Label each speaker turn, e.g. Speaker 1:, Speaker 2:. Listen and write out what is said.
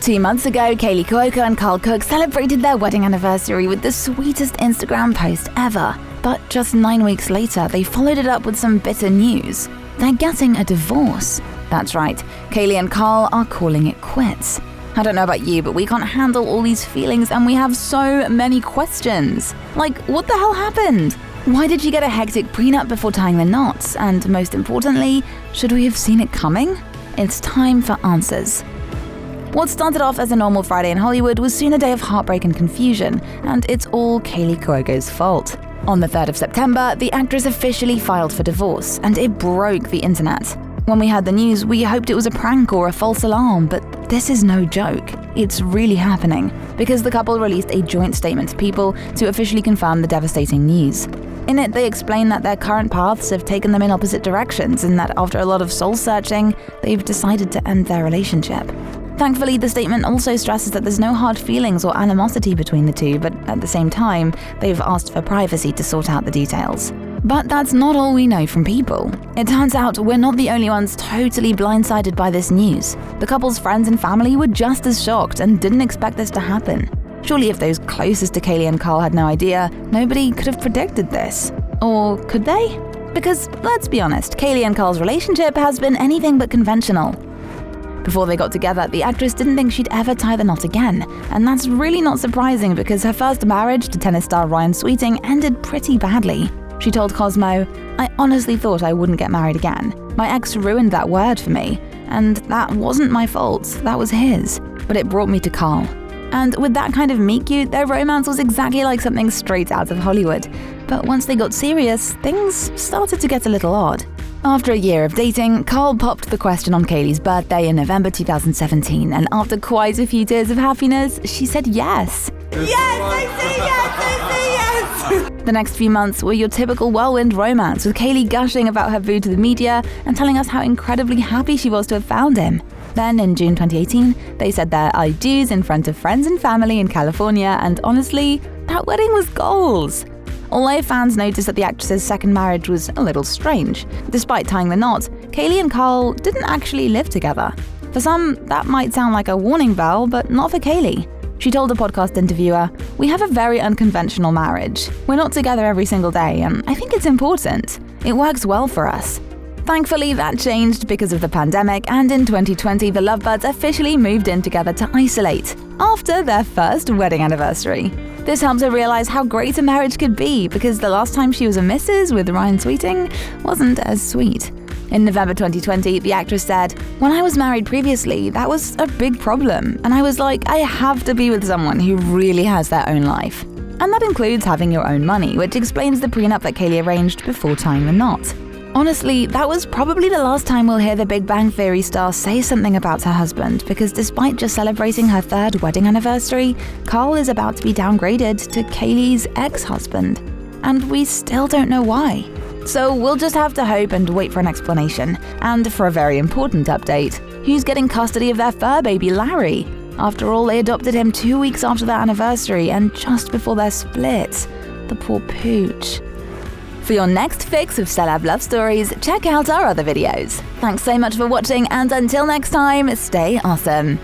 Speaker 1: 2 months ago, Kaley Cuoco and Karl Cook celebrated their wedding anniversary with the sweetest Instagram post ever. But just 9 weeks later, they followed it up with some bitter news. They're getting a divorce. That's right, Kaley and Karl are calling it quits. I don't know about you, but we can't handle all these feelings and we have so many questions. Like, what the hell happened? Why did she get a hectic prenup before tying the knots? And most importantly, should we have seen it coming? It's time for answers. What started off as a normal Friday in Hollywood was soon a day of heartbreak and confusion, and it's all Kaley Cuoco's fault. On the 3rd of September, the actress officially filed for divorce, and it broke the internet. When we heard the news, we hoped it was a prank or a false alarm, but this is no joke. It's really happening, because the couple released a joint statement to People to officially confirm the devastating news. In it, they explain that their current paths have taken them in opposite directions, and that after a lot of soul-searching, they've decided to end their relationship. Thankfully, the statement also stresses that there's no hard feelings or animosity between the two, but at the same time, they've asked for privacy to sort out the details. But that's not all we know from People. It turns out we're not the only ones totally blindsided by this news. The couple's friends and family were just as shocked and didn't expect this to happen. Surely if those closest to Kaley and Karl had no idea, nobody could have predicted this. Or could they? Because, let's be honest, Kaley and Karl's relationship has been anything but conventional. Before they got together, the actress didn't think she'd ever tie the knot again, and that's really not surprising because her first marriage to tennis star Ryan Sweeting ended pretty badly. She told Cosmo, "I honestly thought I wouldn't get married again. My ex ruined that word for me, and that wasn't my fault, that was his. But it brought me to Karl." And with that kind of meet-cute, their romance was exactly like something straight out of Hollywood. But once they got serious, things started to get a little odd. After a year of dating, Karl popped the question on Kaley's birthday in November 2017, and after quite a few tears of happiness, she said yes.
Speaker 2: Yes, I say yes, I say yes!
Speaker 1: The next few months were your typical whirlwind romance, with Kaley gushing about her boo to the media and telling us how incredibly happy she was to have found him. Then, in June 2018, they said their I do's in front of friends and family in California, and honestly, that wedding was goals. Although fans noticed that the actress's second marriage was a little strange. Despite tying the knot, Kaley and Karl didn't actually live together. For some, that might sound like a warning bell, but not for Kaley. She told a podcast interviewer, "We have a very unconventional marriage. We're not together every single day, and I think it's important. It works well for us." Thankfully, that changed because of the pandemic, and in 2020, the lovebirds officially moved in together to isolate after their first wedding anniversary. This helps her realize how great a marriage could be, because the last time she was a Mrs. with Ryan Sweeting wasn't as sweet. In November 2020, the actress said, "When I was married previously, that was a big problem, and I was like, I have to be with someone who really has their own life. And that includes having your own money," which explains the prenup that Kaley arranged before tying the knot. Honestly, that was probably the last time we'll hear the Big Bang Theory star say something about her husband, because despite just celebrating her 3rd wedding anniversary, Karl is about to be downgraded to Kaley's ex-husband. And we still don't know why. So we'll just have to hope and wait for an explanation. And for a very important update, who's getting custody of their fur baby, Larry? After all, they adopted him 2 weeks after their anniversary and just before their split. The poor pooch. For your next fix of celeb love stories, check out our other videos. Thanks so much for watching, and until next time, stay awesome.